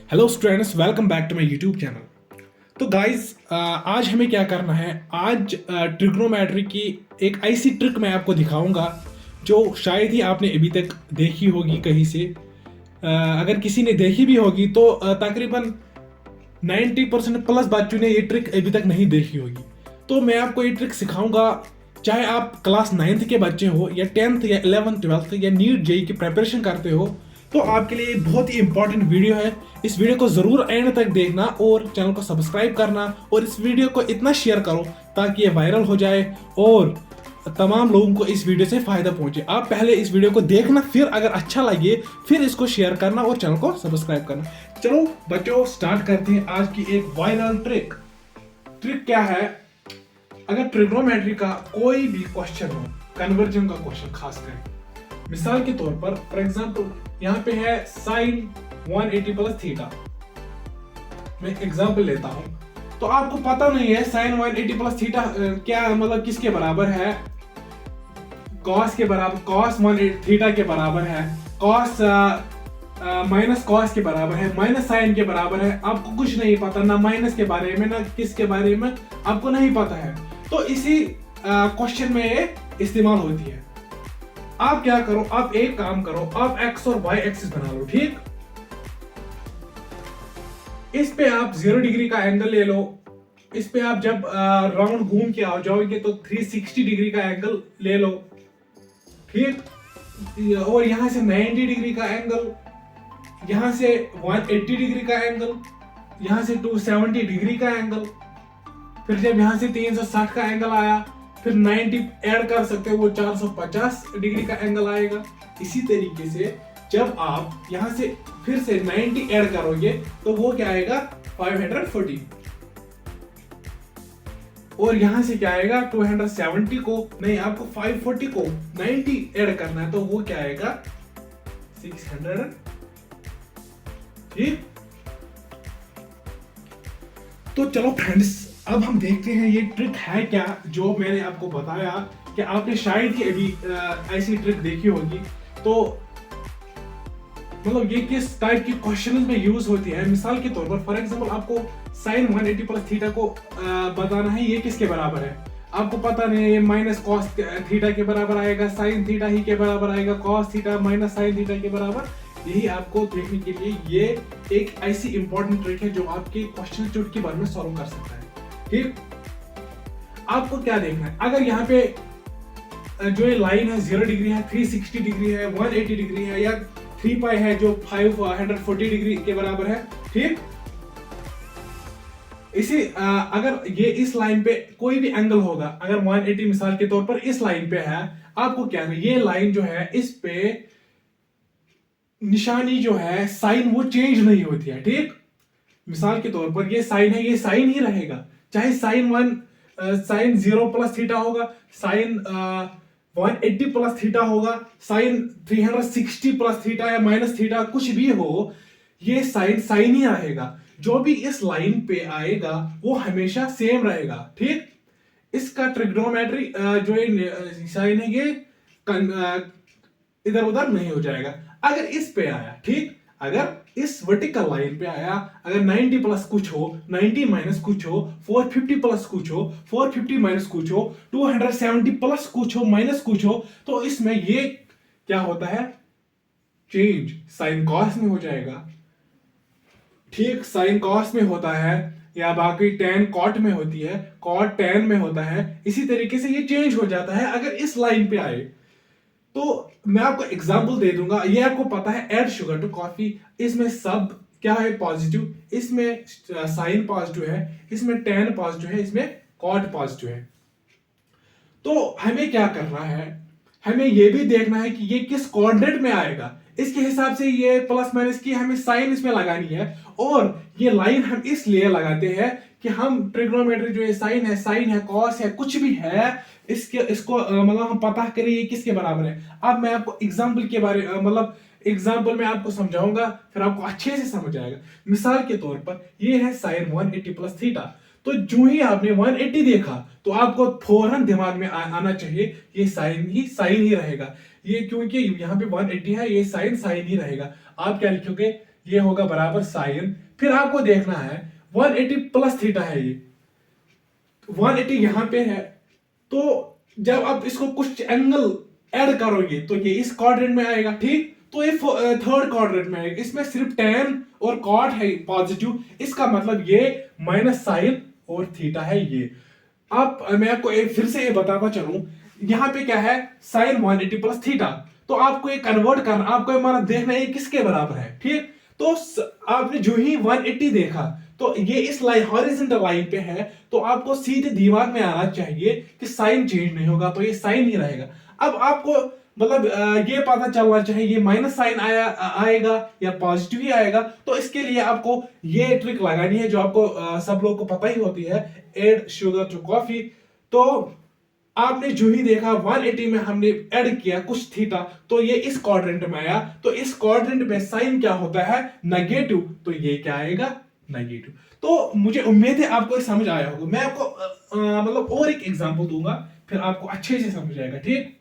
Hello students, welcome back to my YouTube channel. तो guys, आज हमें क्या करना है। आज ट्रिग्नोमेट्री की एक ऐसी ट्रिक मैं आपको दिखाऊंगा जो शायद ही आपने अभी तक देखी होगी कहीं से। अगर किसी ने देखी भी होगी तो तकरीबन 90% प्लस बच्चों ने ये ट्रिक अभी तक नहीं देखी होगी। तो मैं आपको ये ट्रिक सिखाऊंगा, चाहे आप क्लास 9th के बच्चे हो या 10th या 11th 12th या नीट जेई की प्रिपरेशन करते हो, तो आपके लिए बहुत ही इंपॉर्टेंट वीडियो है। इस वीडियो को जरूर एंड तक देखना और चैनल को सब्सक्राइब करना और इस वीडियो को इतना शेयर करो ताकि ये वायरल हो जाए और तमाम लोगों को इस वीडियो से फायदा पहुंचे। आप पहले इस वीडियो को देखना, फिर अगर अच्छा लगे फिर इसको शेयर करना और चैनल को सब्सक्राइब करना। चलो बच्चों, स्टार्ट करते हैं आज की एक वायरल ट्रिक। ट्रिक क्या है? अगर ट्रिग्नोमेट्री का कोई भी क्वेश्चन हो, कन्वर्जन का क्वेश्चन खासकर, मिसाल के तौर पर फॉर एग्जांपल यहाँ पे है साइन 180 प्लस थीटा। मैं एग्जांपल लेता हूं, तो आपको पता नहीं है साइन 180 प्लस थीटा क्या मतलब किसके बराबर है। कॉस के बराबर, कॉस 180 थीटा के बराबर है, कॉस माइनस कॉस के बराबर है, माइनस साइन के बराबर है। आपको कुछ नहीं पता, ना माइनस के बारे में ना किसके बारे में आपको नहीं पता है। तो इसी क्वेश्चन में ये इस्तेमाल होती है। आप क्या करो, आप एक काम करो, आप एक्स और वाई एक्सिस बना लो, ठीक। इस पे आप 0 डिग्री का एंगल ले लो। इस पे आप जब राउंड घूम के आ जाओगे तो 360 डिग्री का एंगल ले लो, ठीक। और यहां से 90 डिग्री का एंगल, यहां से 180 डिग्री का एंगल, यहां से 270 डिग्री का एंगल। फिर जब यहां से 360 का एंगल आया, फिर 90 ऐड कर सकते हो, वो 450 डिग्री का एंगल आएगा। इसी तरीके से जब आप यहां से फिर से 90 ऐड करोगे तो वो क्या आएगा, 540। और यहां से क्या आएगा, 270 को नहीं, आपको 540 को 90 ऐड करना है तो वो क्या आएगा, 600, ठीक। तो चलो फ्रेंड्स, अब हम देखते हैं ये ट्रिक है क्या जो मैंने आपको बताया कि आपने शायद ही अभी ऐसी ट्रिक देखी होगी। तो मतलब ये किस टाइप की क्वेश्चन में यूज होती है। मिसाल के तौर पर फॉर एग्जांपल आपको साइन 180 प्लस थीटा को बताना है ये किसके बराबर है। आपको पता नहीं है, ये माइनस कॉस थीटा के बराबर आएगा, साइन थीटा ही के बराबर आएगा, cos theta minus sine theta के बराबर। यही आपको देखने के लिए ये एक ऐसी इंपॉर्टेंट ट्रिक है जो आपके क्वेश्चन चुटकी भर में सॉल्व कर सकता है, ठीक। आपको क्या देखना है, अगर यहाँ पे जो ये लाइन है 0 डिग्री है, 360 डिग्री है, 180 डिग्री है या 3 पाई है जो 540 डिग्री के बराबर है, ठीक। इसी अगर ये इस लाइन पे कोई भी एंगल होगा, अगर 180 मिसाल के तौर पर इस लाइन पे है, आपको क्या है, ये लाइन जो है इस पे निशानी जो है साइन वो चेंज नहीं होती है, ठीक। मिसाल के तौर पर ये साइन है, ये साइन ही रहेगा, चाहे साइन 0 प्लस थीटा होगा, साइन 180 प्लस थीटा होगा, साइन 360 प्लस थीटा या माइनस थीटा, कुछ भी हो, ये साइन साइन ही रहेगा। जो भी इस लाइन पे आएगा वो हमेशा सेम रहेगा, ठीक। इसका ट्रिग्नोमेट्री जो ये साइन है ये इधर उधर नहीं हो जाएगा। अगर इस पे आया, ठीक, अगर इस वर्टिकल लाइन पे आया, अगर 90 प्लस कुछ हो, 90 माइनस कुछ हो, 450 प्लस कुछ हो, 450 माइनस कुछ हो, 270 प्लस कुछ हो, माइनस कुछ हो, तो इसमें ये क्या होता है, चेंज साइन कॉस में हो जाएगा, ठीक। साइन कॉस में होता है या बाकी टेन कॉट में होती है, कॉट टेन में होता है। इसी तरीके से ये चेंज हो जाता है अगर इस लाइन पे आए। तो मैं आपको एग्जांपल दे दूंगा। ये आपको पता है, ऐड शुगर टू कॉफी, इसमें सब क्या है, पॉजिटिव, इसमें साइन पॉजिटिव है, इसमें टेन पॉजिटिव है, इसमें कॉट पॉजिटिव है। तो हमें क्या करना है, हमें यह भी देखना है कि ये किस कोऑर्डिनेट में आएगा। इसके हिसाब से ये प्लस माइनस की हमें साइन इसमें लगानी है। और ये लाइन हम इसलिए लगाते हैं कि हम ट्रिग्नोमेट्री जो ये साइन है कॉस है कुछ भी है, इसको मतलब हम पता करें ये किसके बराबर है। अब मैं आपको एग्जांपल के बारे मतलब एग्जाम्पल में आपको समझाऊंगा, फिर आपको अच्छे से समझ आएगा। मिसाल के तौर पर ये है साइन 180 प्लस थीटा। तो जो ही आपने 180 देखा तो आपको फौरन दिमाग में आना चाहिए ये साइन ही रहेगा। ये क्योंकि यहाँ पे 180 है, ये साइन ही रहेगा। आप क्या लिखोगे, ये होगा बराबर साइन, फिर आपको देखना है 180 प्लस थीटा है, ये 180 यहां पे है। तो जब आप इसको कुछ एंगल ऐड करोगे तो ये इस क्वाड्रेंट में आएगा, ठीक। तो ये थर्ड क्वाड्रेंट में आएगा, इसमें सिर्फ tan और cot है पॉजिटिव, इसका मतलब ये माइनस साइन और थीटा है ये। आप मैं आपको फिर से ये बताता चलूं, यहाँ पे क्या है साइन 180 प्लस थीटा, तो आपको ये कन्वर्ट करना, आपको ये माना देखना है ये किसके बराबर है, ठीक। तो आपने जो ही 180 देखा तो ये इस लाइन हॉरिजॉन्टल लाइन पे है, तो आपको सीधे दिमाग में आना चाहिए कि साइन चेंज नहीं होगा, तो ये साइन ही रहेगा। अब आपको मतलब ये पता चलना चाहिए ये माइनस साइन आएगा या पॉजिटिव ही आएगा। तो इसके लिए आपको ये ट्रिक लगानी है जो आपको सब लोग को पता ही होती है, एड शुगर टू कॉफी। तो आपने जो ही देखा 180 में हमने ऐड किया कुछ थीटा, तो ये इस क्वाड्रेंट में आया, तो इस क्वाड्रेंट में साइन क्या होता है नेगेटिव, तो ये क्या आएगा नेगेटिव। तो मुझे उम्मीद है आपको समझ आया होगा। मैं आपको मतलब और एक एग्जांपल दूंगा, फिर आपको अच्छे से समझ आएगा, ठीक।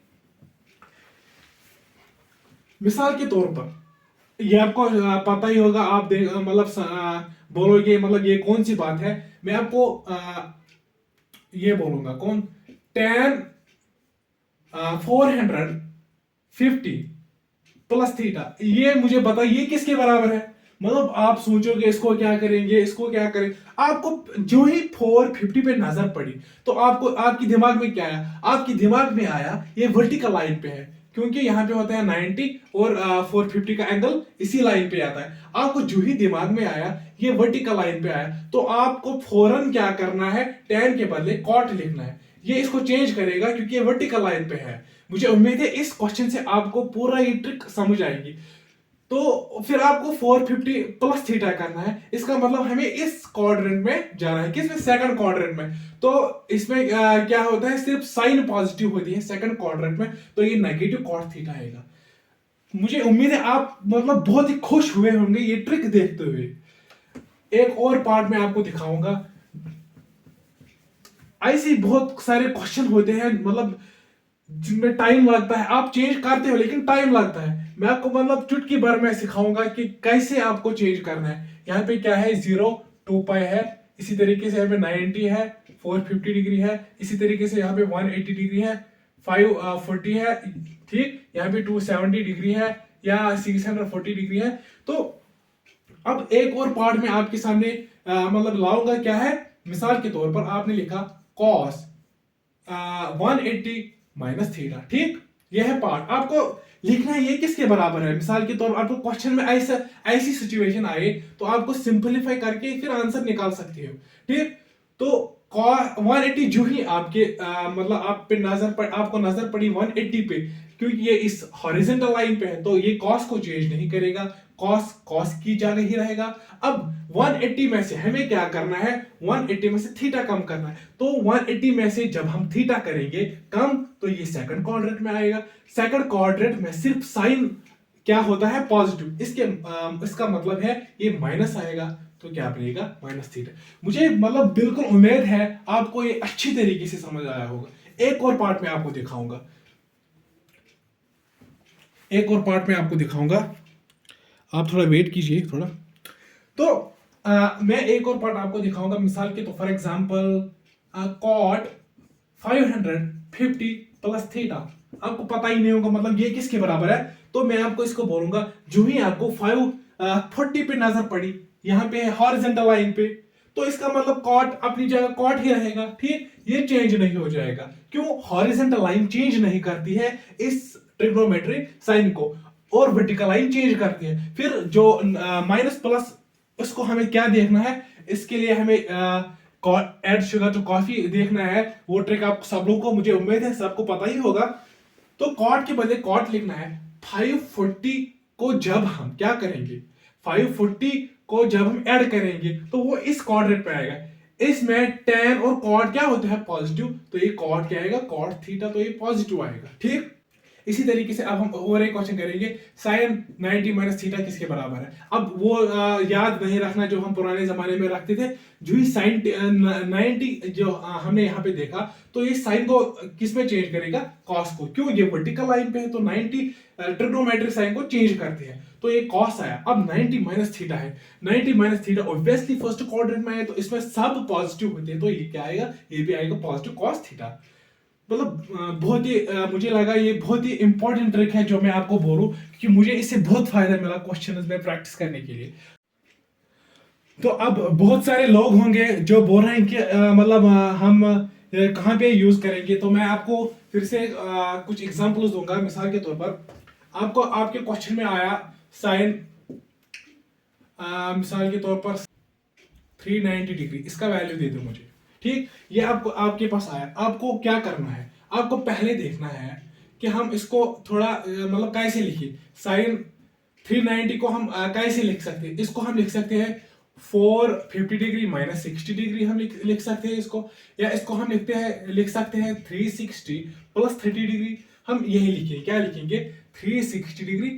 मिसाल के तौर पर ये आपको पता ही होगा, आप देख मतलब बोलोगे मतलब ये कौन सी बात है, मैं आपको ये बोलूंगा कौन tan 450 प्लस थीटा, ये मुझे बताइए ये किसके बराबर है। मतलब आप सोचोगे इसको क्या करेंगे, इसको क्या करेंगे, आपको जो ही 450 पे नजर पड़ी तो आपको आपकी दिमाग में क्या आया, आपकी दिमाग में आया ये वर्टिकल लाइन पे है, क्योंकि यहाँ पे होता है 90 और 450 का एंगल इसी लाइन पे आता है। आपको जो ही दिमाग में आया ये वर्टिकल लाइन पे आया, तो आपको फौरन क्या करना है, tan के बदले cot लिखना है, ये इसको चेंज करेगा क्योंकि ये वर्टिकल लाइन पे है। मुझे उम्मीद है इस क्वेश्चन से आपको पूरा ये ट्रिक समझ आएगी। तो फिर आपको 450 प्लस थीटा करना है, इसका मतलब हमें इस क्वाड्रेंट में जाना है, किसमें सेकंड क्वाड्रेंट में। तो इसमें क्या होता है सिर्फ साइन पॉजिटिव होती है सेकंड क्वाड्रेंट में, तो ये नेगेटिव cot थीटा आएगा। मुझे उम्मीद है आप मतलब बहुत ही खुश हुए होंगे ये ट्रिक देखते हुए। एक और पार्ट में आपको दिखाऊंगा, ऐसे बहुत सारे क्वेश्चन होते हैं मतलब जिनमें टाइम लगता है, आप चेंज करते हो लेकिन टाइम लगता है। मैं आपको मतलब चुटकी भर में सिखाऊंगा कि कैसे आपको चेंज करना है। यहाँ पे क्या है 0 2 पाई है, इसी तरीके से यहाँ पे 90 है, 450 डिग्री है, इसी तरीके से यहाँ पे 180 डिग्री है, 540 है, ठीक, यहाँ पे 270 डिग्री है या 640 डिग्री है। तो अब एक और पार्ट में आपके सामने मतलब लाऊंगा, क्या है मिसाल के तौर पर आपने लिखा cos 180 माइनस थीटा, ठीक। यह है पार्ट, आपको लिखना है ये किसके बराबर है। मिसाल के तौर पर आपको क्वेश्चन में ऐसी सिचुएशन आए तो आपको सिंपलीफाई करके फिर आंसर निकाल सकते हो, ठीक। तो 180 जो ही आपके मतलब आप पे आपको नजर पड़ी 180 पे, क्योंकि ये इस हॉरिजॉन्टल लाइन पे है तो ये cos को चेंज नहीं करेगा, cos की जगह ही रहेगा। अब 180 में से हमें क्या करना है, 180 में से थीटा कम करना है, तो 180 में से जब हम थीटा करेंगे कम तो ये सेकंड क्वाड्रेंट में आएगा। सेकंड क्वाड्रेंट में सिर्फ साइन क्या होता है पॉजिटिव, इसका मतलब है ये माइनस आएगा, तो क्या बनेगा माइनस थीटा। मुझे मतलब बिल्कुल उम्मीद है आपको ये अच्छी तरीके से समझ आया होगा। एक और पार्ट में आपको दिखाऊंगा, आप थोड़ा वेट कीजिए थोड़ा। तो मैं एक और पार्ट आपको दिखाऊंगा मिसाल के, तो for example cot 550 plus theta, आपको पता ही नहीं होगा मतलब ये किसके बराबर है, तो मैं आपको इसको बोलूंगा जो ही आपको 540 पे नजर पड़ी, यहाँ पे हॉरिजॉन्टल लाइन पे, तो इसका मतलब cot अपनी जगह cot ही रहेगा, ठीक, ये चेंज नहीं हो जाएगा। क्यों, हॉरिजॉन्टल लाइन चेंज नहीं करती है इस ट्रिग्नोमेट्री साइन को, और वर्टिकल लाइन चेंज करती है। फिर जो माइनस प्लस उसको हमें क्या देखना है, इसके लिए हमें एड शुगर टू कॉफी देखना है। वो ट्रिक आप सब लोगों को मुझे उम्मीद है सबको पता ही होगा। तो cot के बदले cot लिखना है। 540 को जब हम क्या करेंगे, 540 को जब हम ऐड करेंगे तो वो इस क्वाड्रेंट पे आएगा। इसमें tan और cot क्या होता है पॉजिटिव, तो ये cot क्या आएगा cot थीटा, तो ये पॉजिटिव आएगा, ठीक। इसी तरीके से अब हम और एक क्वेश्चन करेंगे, साइन 90 माइनस थीटा किसके बराबर है। अब वो याद नहीं रखना जो हम पुराने जमाने में रखते थे, जो ही साइन 90 जो हमने यहाँ पे देखा, तो ये साइन को किस में चेंज करेगा, कॉस को। क्यों, ये वर्टिकल लाइन पे है तो 90 ट्रिग्नोमेट्रिक साइन को चेंज करते हैं। तो ये कॉस आया। अब 90 माइनस थीटा है, 90 minus theta obviously first quadrant में है, तो इसमें सब पॉजिटिव होते हैं, तो ये क्या आएगा, ये भी आएगा पॉजिटिव कॉस थीटा। मतलब बहुत ही मुझे लगा ये बहुत ही इंपॉर्टेंट ट्रिक है जो मैं आपको बोलूं, क्योंकि मुझे इससे बहुत फायदा मिला क्वेश्चन में प्रैक्टिस करने के लिए। तो अब बहुत सारे लोग होंगे जो बोल रहे हैं कि मतलब हम कहाँ पे यूज करेंगे, तो मैं आपको फिर से कुछ एग्जांपल्स दूंगा। मिसाल के तौर पर आपको आपके क्वेश्चन में आया साइन, मिसाल के तौर पर 390 डिग्री, इसका वैल्यू दे दो मुझे, ठीक। ये आपको आपके पास आया, आपको क्या करना है, आपको पहले देखना है कि हम इसको थोड़ा मतलब कैसे लिखें। साइन 390 को हम कैसे लिख सकते हैं, इसको हम लिख सकते हैं 450 डिग्री माइनस 60 डिग्री, हम लिख सकते हैं इसको, या इसको हम लिख सकते हैं 360 प्लस 30 डिग्री। हम यही लिखेंगे, क्या लिखेंगे, 360 डिग्री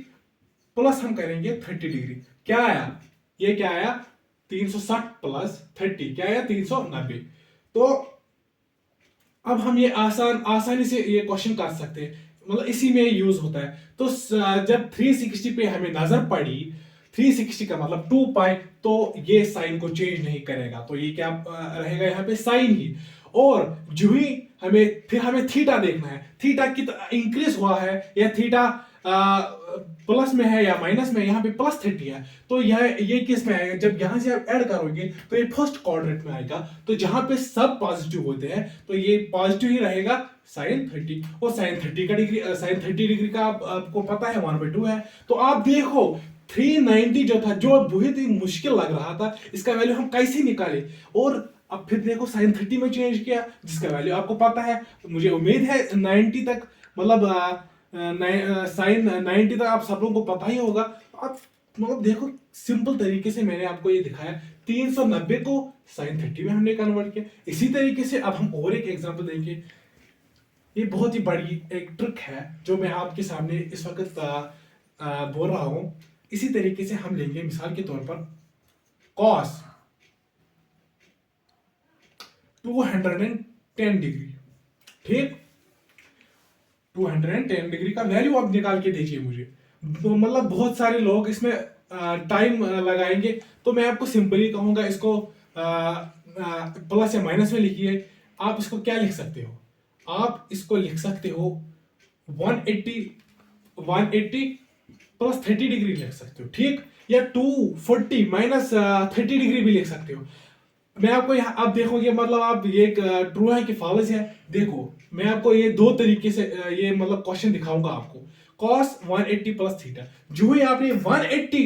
प्लस हम करेंगे 30 डिग्री। क्या आया, ये क्या आया, 360 प्लस 30 क्या आया, 390। तो अब हम ये आसानी से ये क्वेश्चन कर सकते हैं, मतलब इसी में यूज होता है। तो जब 360 पे हमें नजर पड़ी, 360 का मतलब 2 पाई, तो ये साइन को चेंज नहीं करेगा, तो ये क्या रहेगा यहाँ पे, साइन ही। और जो ही हमें थीटा देखना है, थीटा कितना इंक्रीज हुआ है, या थीटा प्लस में है या माइनस में, यहाँ पे प्लस 30 है, तो ये किस में आएगा, जब यहां से आप ऐड करोगे तो ये फर्स्ट क्वाड्रेंट में आएगा, तो जहां पे सब पॉजिटिव होते हैं तो ये पॉजिटिव ही रहेगा, साइन 30। और साइन 30 डिग्री का आपको पता है 1/2 है। तो आप देखो 390 जो था, जो बहुत ही मुश्किल लग रहा था, इसका वैल्यू हम कैसे निकाले, और अब फिर देखो साइन 30 में चेंज किया, जिसका वैल्यू आपको पता है। तो मुझे उम्मीद है 90 तक, मतलब साइन 90 तक आप सब लोगों को पता ही होगा। आप मतलब देखो सिंपल तरीके से मैंने आपको ये दिखाया, 390 को साइन 30 में हमने कन्वर्ट किया। इसी तरीके से अब हम और एक एग्जांपल देंगे। ये बहुत ही बड़ी एक ट्रिक है जो मैं आपके सामने इस वक्त बोल रहा हूं। इसी तरीके से हम लेंगे मिसाल के तौर पर कॉस 210 डिग्री, ठीक। 210 डिग्री का वैल्यू आप निकाल के दीजिए मुझे। तो मतलब बहुत सारे लोग इसमें टाइम लगाएंगे, तो मैं आपको सिंपली कहूंगा, इसको प्लस या माइनस में लिखिए। आप इसको क्या लिख सकते हो, आप इसको लिख सकते हो 180 प्लस 30 डिग्री लिख सकते हो, ठीक। या 240 माइनस 30 डिग्री भी लिख सकते हो। मैं आपको यहाँ आप देखोगे, मतलब आप ये ट्रू है कि फॉल्स है, देखो मैं आपको ये दो तरीके से ये मतलब क्वेश्चन दिखाऊंगा आपको। cos 180 प्लस थीटा, जो ही आपने 180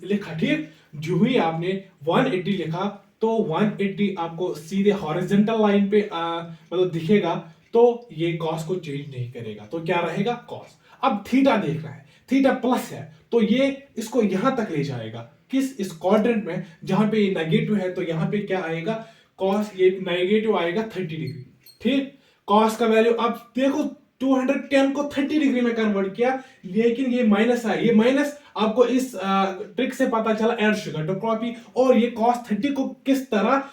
लिखा, ठीक, जो ही आपने 180 लिखा, तो 180 आपको सीधे हॉरिजॉन्टल लाइन पे मतलब दिखेगा, तो ये cos को चेंज नहीं करेगा, तो क्या रहेगा, cos। अब थीटा देखना है, थीटा प्लस है, तो ये इसको यहां तक ले जाएगा, इस क्वाड्रेंट में जहां पे ये नेगेटिव है, तो यहां पे क्या आएगा, कॉस, ये नेगेटिव आएगा 30 डिग्री, ठीक। कॉस का वैल्यू आप देखो 210 को 30 डिग्री में कन्वर्ट किया, लेकिन ये माइनस आया, ये माइनस आपको इस ट्रिक से पता चला, एड शुगर टू कॉपी। और ये कॉस 30 को किस तरह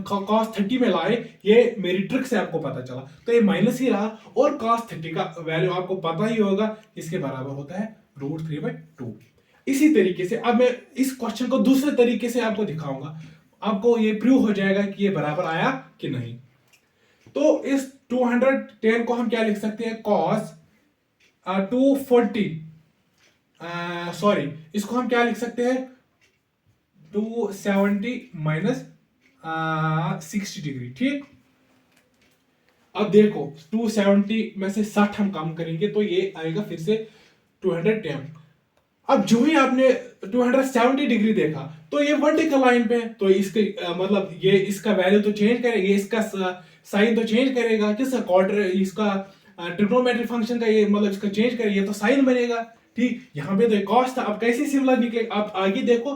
कॉस 30 में लाए, ये मेरी ट्रिक से आपको पता चला, तो ये माइनस ही रहा। और कॉस 30 का वैल्यू आपको पता ही होगा, इसके बराबर होता है √3/2। इसी तरीके से अब मैं इस क्वेश्चन को दूसरे तरीके से आपको दिखाऊंगा, आपको ये प्रूव हो जाएगा कि ये बराबर आया कि नहीं। तो इस 210 को हम क्या लिख सकते हैं, cos 240, सॉरी, इसको हम क्या लिख सकते हैं, 270 माइनस 60 डिग्री, ठीक। अब देखो 270 में से 60 हम कम करेंगे, तो ये आएगा फिर से 210। अब जो ही आपने 270 डिग्री देखा, तो ये वर्टिकल लाइन पे है, तो इसके मतलब ये इसका वैल्यू तो चेंज करेगा, इसका साइन तो चेंज करेगा, किसका क्वार्टर, इसका ट्रिग्नोमेट्रिक फंक्शन का ये मतलब इसका चेंज करेगा, ये तो साइन बनेगा, ठीक। यहाँ पे तो कॉस था, अब कैसे सिमिलर निकलेगा, आप आगे देखो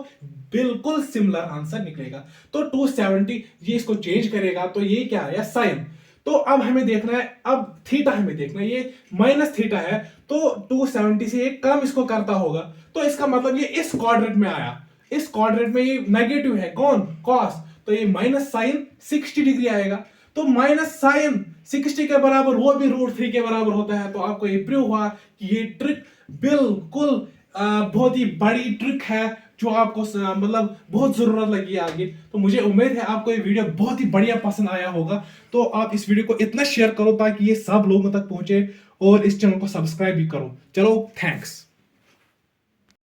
बिल्कुल सिमिलर आंसर निकलेगा। तो 270 ये इसको चेंज करेगा, तो ये क्या आया, साइन। तो अब हमें देखना है, अब थीटा हमें देखना है, ये माइनस थीटा है, तो 270 से एक कम इसको करता होगा, तो इसका मतलब ये इस क्वाड्रेंट में आया, इस क्वाड्रेंट में ये नेगेटिव है, कौन, कॉस, तो ये माइनस साइन 60 डिग्री आएगा। तो माइनस साइन 60 के बराबर वो भी √3 के बराबर होता है। तो आपको ये प्रूव हुआ कि ये ट्रिक बिल्कुल बहुत ही बड़ी ट्रिक है जो आपको मतलब बहुत जरूरत लगी आगे। तो मुझे उम्मीद है आपको ये वीडियो बहुत ही बढ़िया पसंद आया होगा। तो आप इस वीडियो को इतना शेयर करो ताकि ये सब लोगों तक पहुंचे और इस चैनल को सब्सक्राइब भी करो। चलो, थैंक्स।